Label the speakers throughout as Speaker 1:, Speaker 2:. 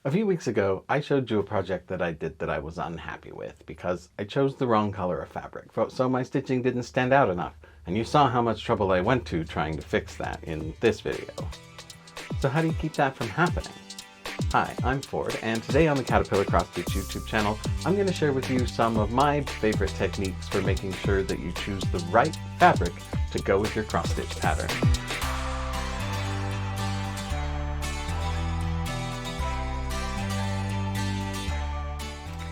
Speaker 1: A few weeks ago, I showed you a project that I did that I was unhappy with because I chose the wrong color of fabric, so my stitching didn't stand out enough, and you saw how much trouble I went to trying to fix that in this video. So how do you keep that from happening? Hi, I'm Ford, and today on the Caterpillar Cross Stitch YouTube channel, I'm going to share with you some of my favorite techniques for making sure that you choose the right fabric to go with your cross stitch pattern.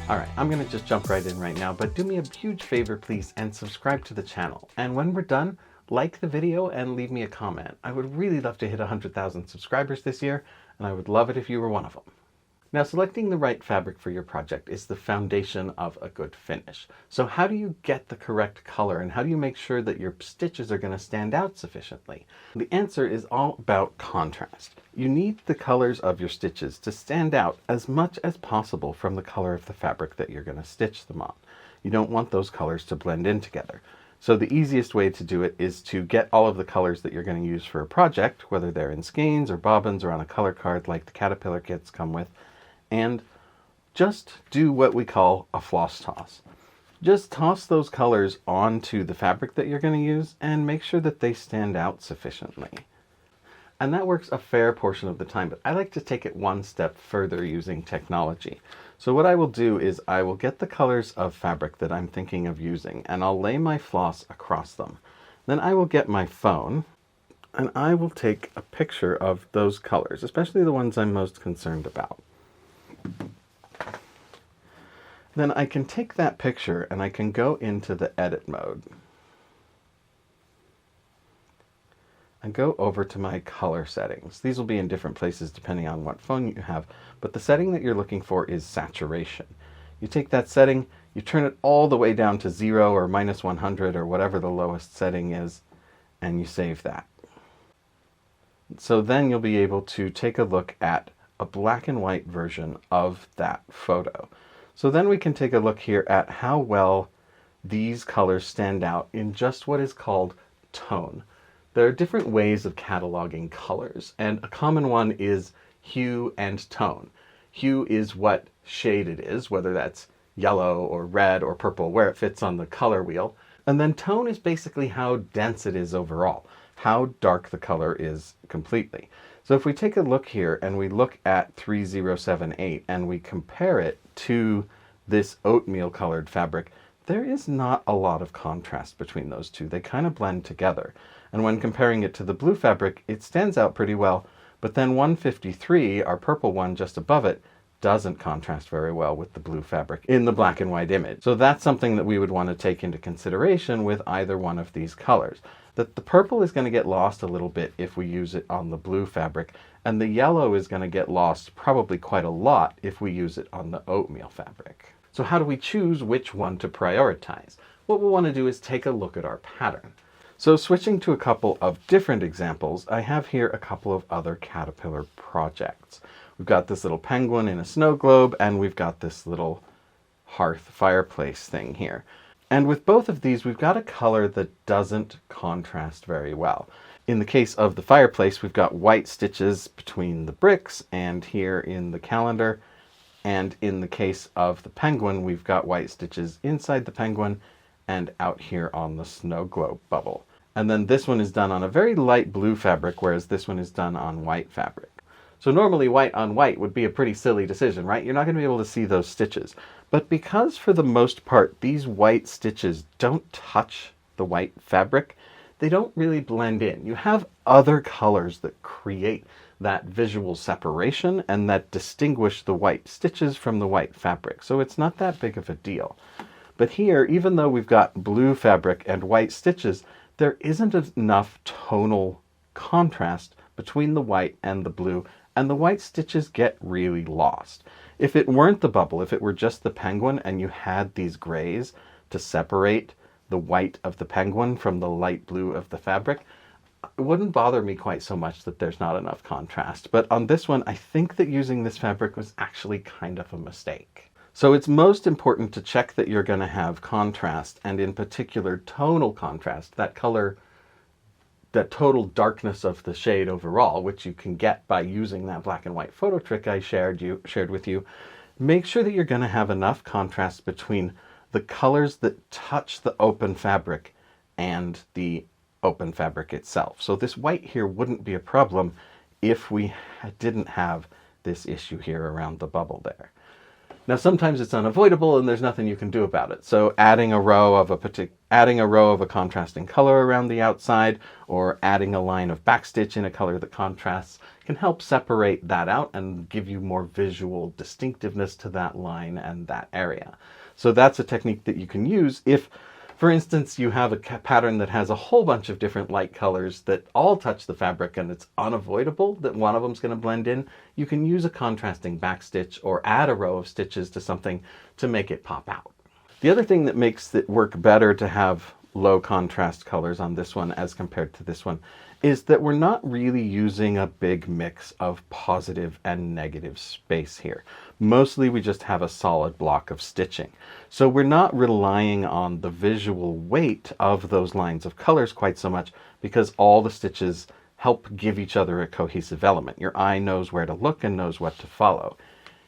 Speaker 1: Alright, I'm going to just jump right in right now, but do me a huge favor please and subscribe to the channel. And when we're done, like the video and leave me a comment. I would really love to hit 100,000 subscribers this year, and I would love it if you were one of them. Now, selecting the right fabric for your project is the foundation of a good finish. So how do you get the correct color, and how do you make sure that your stitches are going to stand out sufficiently? The answer is all about contrast. You need the colors of your stitches to stand out as much as possible from the color of the fabric that you're going to stitch them on. You don't want those colors to blend in together. So the easiest way to do it is to get all of the colors that you're going to use for a project, whether they're in skeins or bobbins or on a color card like the Caterpillar kits come with, and just do what we call a floss toss. Just toss those colors onto the fabric that you're going to use and make sure that they stand out sufficiently. And that works a fair portion of the time, but I like to take it one step further using technology. So what I will do is I will get the colors of fabric that I'm thinking of using, and I'll lay my floss across them. Then I will get my phone, and I will take a picture of those colors, especially the ones I'm most concerned about. Then I can take that picture and I can go into the edit mode and go over to my color settings. These will be in different places depending on what phone you have, but the setting that you're looking for is saturation. You take that setting, you turn it all the way down to 0 or minus 100 or whatever the lowest setting is, and you save that. So then you'll be able to take a look at a black and white version of that photo. So then we can take a look here at how well these colors stand out in just what is called tone. There are different ways of cataloging colors, and a common one is hue and tone. Hue is what shade it is, whether that's yellow or red or purple, where it fits on the color wheel. And then tone is basically how dense it is overall, how dark the color is completely. So if we take a look here and we look at 3078 and we compare it to this oatmeal colored fabric, there is not a lot of contrast between those two. They kind of blend together. And when comparing it to the blue fabric, it stands out pretty well, but then 153, our purple one just above it, doesn't contrast very well with the blue fabric in the black and white image. So that's something that we would want to take into consideration with either one of these colors. That the purple is going to get lost a little bit if we use it on the blue fabric, and the yellow is going to get lost probably quite a lot if we use it on the oatmeal fabric. So how do we choose which one to prioritize? What we'll want to do is take a look at our pattern. So switching to a couple of different examples, I have here a couple of other Caterpillar projects. We've got this little penguin in a snow globe, and we've got this little hearth fireplace thing here. And with both of these, we've got a color that doesn't contrast very well. In the case of the fireplace, we've got white stitches between the bricks and here in the calendar. And in the case of the penguin, we've got white stitches inside the penguin and out here on the snow globe bubble. And then this one is done on a very light blue fabric, whereas this one is done on white fabric. So normally white on white would be a pretty silly decision, right? You're not going to be able to see those stitches. But because for the most part these white stitches don't touch the white fabric, they don't really blend in. You have other colors that create that visual separation and that distinguish the white stitches from the white fabric. So it's not that big of a deal. But here, even though we've got blue fabric and white stitches, there isn't enough tonal contrast between the white and the blue, and the white stitches get really lost. If it weren't the bubble, if it were just the penguin and you had these grays to separate the white of the penguin from the light blue of the fabric, it wouldn't bother me quite so much that there's not enough contrast. But on this one, I think that using this fabric was actually kind of a mistake. So it's most important to check that you're going to have contrast, and in particular tonal contrast, that color total darkness of the shade overall, which you can get by using that black and white photo trick I shared with you, make sure that you're going to have enough contrast between the colors that touch the open fabric and the open fabric itself. So this white here wouldn't be a problem if we didn't have this issue here around the bubble there. Now sometimes it's unavoidable and there's nothing you can do about it. So adding a row of a contrasting color around the outside, or adding a line of backstitch in a color that contrasts, can help separate that out and give you more visual distinctiveness to that line and that area. So that's a technique that you can use if, for instance, you have a pattern that has a whole bunch of different light colors that all touch the fabric and it's unavoidable that one of them is going to blend in. You can use a contrasting backstitch or add a row of stitches to something to make it pop out. The other thing that makes it work better to have low contrast colors on this one as compared to this one is that we're not really using a big mix of positive and negative space here. Mostly we just have a solid block of stitching. So we're not relying on the visual weight of those lines of colors quite so much, because all the stitches help give each other a cohesive element. Your eye knows where to look and knows what to follow.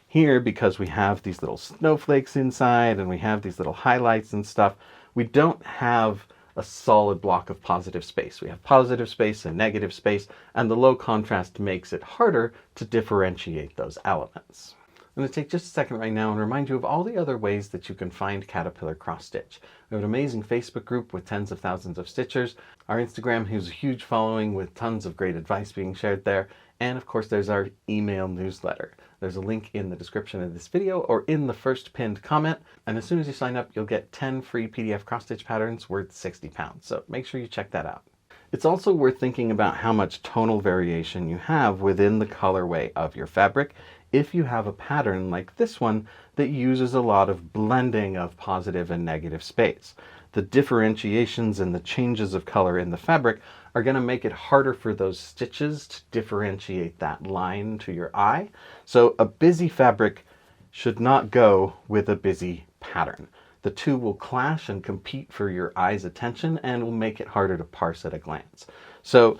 Speaker 1: Here, because we have these little snowflakes inside and we have these little highlights and stuff, we don't have a solid block of positive space. We have positive space and negative space, and the low contrast makes it harder to differentiate those elements. I'm going to take just a second right now and remind you of all the other ways that you can find Caterpillar cross stitch. We have an amazing Facebook group with tens of thousands of stitchers, our Instagram has a huge following with tons of great advice being shared there, and of course there's our email newsletter. There's a link in the description of this video or in the first pinned comment, and as soon as you sign up you'll get 10 free PDF cross stitch patterns worth £60, so make sure you check that out. It's also worth thinking about how much tonal variation you have within the colorway of your fabric if you have a pattern like this one that uses a lot of blending of positive and negative space. The differentiations and the changes of color in the fabric are going to make it harder for those stitches to differentiate that line to your eye. So a busy fabric should not go with a busy pattern. The two will clash and compete for your eye's attention and will make it harder to parse at a glance. So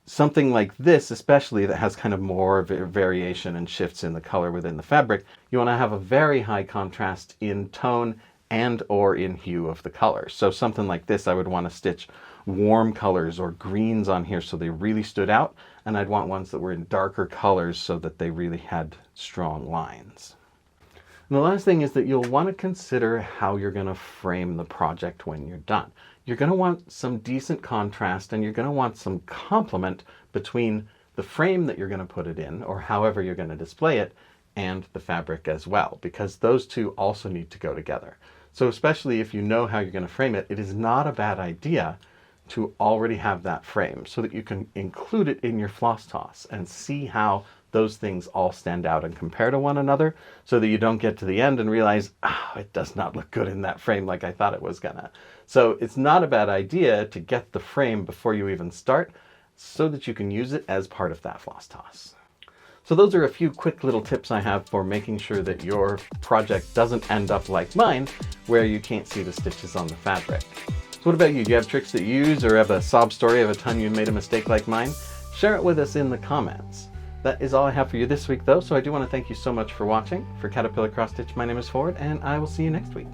Speaker 1: something like this, especially that has kind of more variation and shifts in the color within the fabric, you want to have a very high contrast in tone and or in hue of the color. So something like this, I would want to stitch warm colors or greens on here so they really stood out, and I'd want ones that were in darker colors so that they really had strong lines. And the last thing is that you'll want to consider how you're going to frame the project when you're done. You're going to want some decent contrast, and you're going to want some complement between the frame that you're going to put it in, or however you're going to display it, and the fabric as well, because those two also need to go together. So especially if you know how you're going to frame it, it is not a bad idea to already have that frame so that you can include it in your floss toss and see how those things all stand out and compare to one another, so that you don't get to the end and realize, oh, it does not look good in that frame like I thought it was gonna. So it's not a bad idea to get the frame before you even start so that you can use it as part of that floss toss. So those are a few quick little tips I have for making sure that your project doesn't end up like mine, where you can't see the stitches on the fabric. So what about you? Do you have tricks that you use, or have a sob story of a time you made a mistake like mine? Share it with us in the comments. That is all I have for you this week though, so I do want to thank you so much for watching. For Caterpillar Cross Stitch, my name is Ford, and I will see you next week.